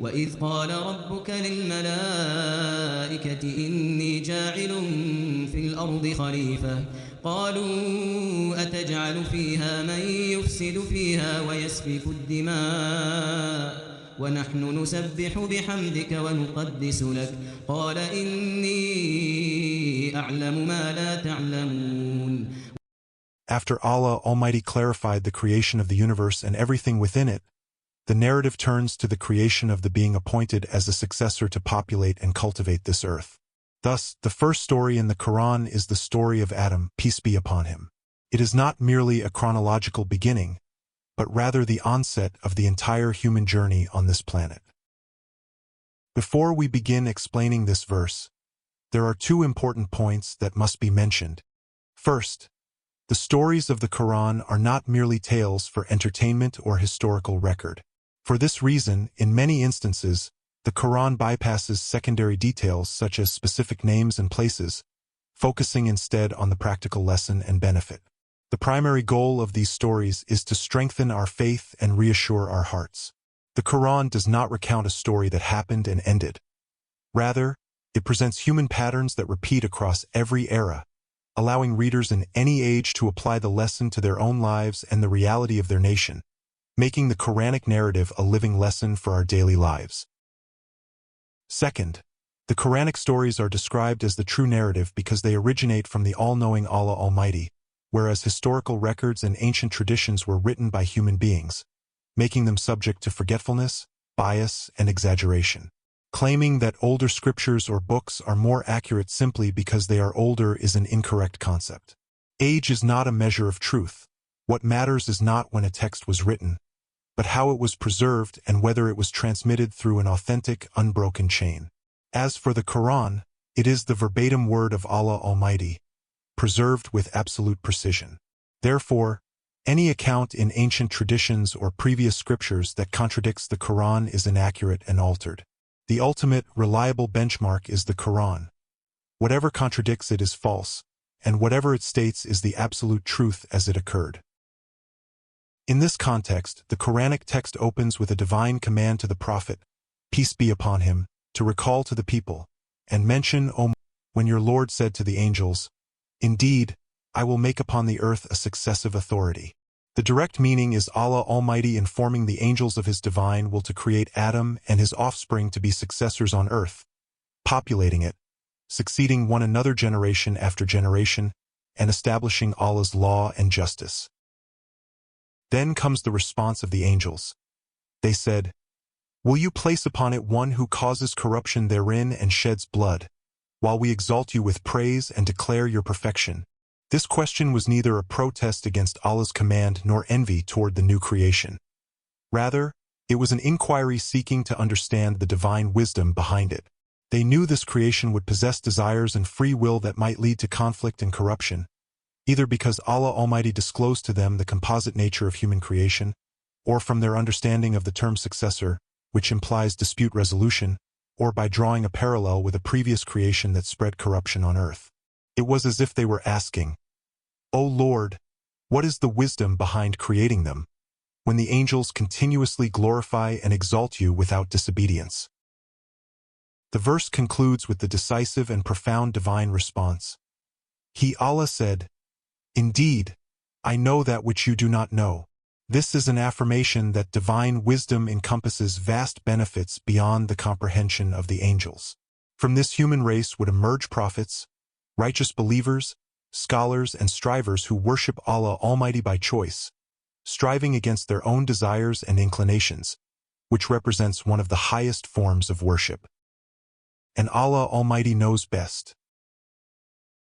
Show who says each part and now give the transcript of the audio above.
Speaker 1: وإذ قال ربك للملائكة إني جاعل في الأرض خليفة قالوا أتجعل فيها من يفسد فيها ويسفك الدماء ونحن نسبح بحمدك ونقدس لك قال إني أعلم ما لا تعلمون.
Speaker 2: After Allah Almighty clarified the creation of the universe and everything within it, the narrative turns to the creation of the being appointed as a successor to populate and cultivate this earth. Thus, the first story in the Quran is the story of Adam, peace be upon him. It is not merely a chronological beginning, but rather the onset of the entire human journey on this planet. Before we begin explaining this verse, there are two important points that must be mentioned. First, the stories of the Quran are not merely tales for entertainment or historical record. For this reason, in many instances, the Quran bypasses secondary details such as specific names and places, focusing instead on the practical lesson and benefit. The primary goal of these stories is to strengthen our faith and reassure our hearts. The Quran does not recount a story that happened and ended. Rather, it presents human patterns that repeat across every era, allowing readers in any age to apply the lesson to their own lives and the reality of their nation, making the Quranic narrative a living lesson for our daily lives. Second, the Quranic stories are described as the true narrative because they originate from the all-knowing Allah Almighty, whereas historical records and ancient traditions were written by human beings, making them subject to forgetfulness, bias, and exaggeration. Claiming that older scriptures or books are more accurate simply because they are older is an incorrect concept. Age is not a measure of truth. What matters is not when a text was written, but how it was preserved and whether it was transmitted through an authentic, unbroken chain. As for the Quran, it is the verbatim word of Allah Almighty, preserved with absolute precision. Therefore, any account in ancient traditions or previous scriptures that contradicts the Quran is inaccurate and altered. The ultimate, reliable benchmark is the Quran. Whatever contradicts it is false, and whatever it states is the absolute truth as it occurred. In this context, the Quranic text opens with a divine command to the Prophet, peace be upon him, to recall to the people, and mention, O, when your Lord said to the angels, indeed, I will make upon the earth a successive authority. The direct meaning is Allah Almighty informing the angels of His divine will to create Adam and his offspring to be successors on earth, populating it, succeeding one another generation after generation, and establishing Allah's law and justice. Then comes the response of the angels. They said, will you place upon it one who causes corruption therein and sheds blood, while we exalt you with praise and declare your perfection? This question was neither a protest against Allah's command nor envy toward the new creation. Rather, it was an inquiry seeking to understand the divine wisdom behind it. They knew this creation would possess desires and free will that might lead to conflict and corruption, either because Allah Almighty disclosed to them the composite nature of human creation, or from their understanding of the term successor, which implies dispute resolution, or by drawing a parallel with a previous creation that spread corruption on earth. It was as if they were asking, O Lord, what is the wisdom behind creating them, when the angels continuously glorify and exalt you without disobedience? The verse concludes with the decisive and profound divine response. He, Allah, said, indeed, I know that which you do not know. This is an affirmation that divine wisdom encompasses vast benefits beyond the comprehension of the angels. From this human race would emerge prophets, righteous believers, scholars, and strivers who worship Allah Almighty by choice, striving against their own desires and inclinations, which represents one of the highest forms of worship. And Allah Almighty knows best.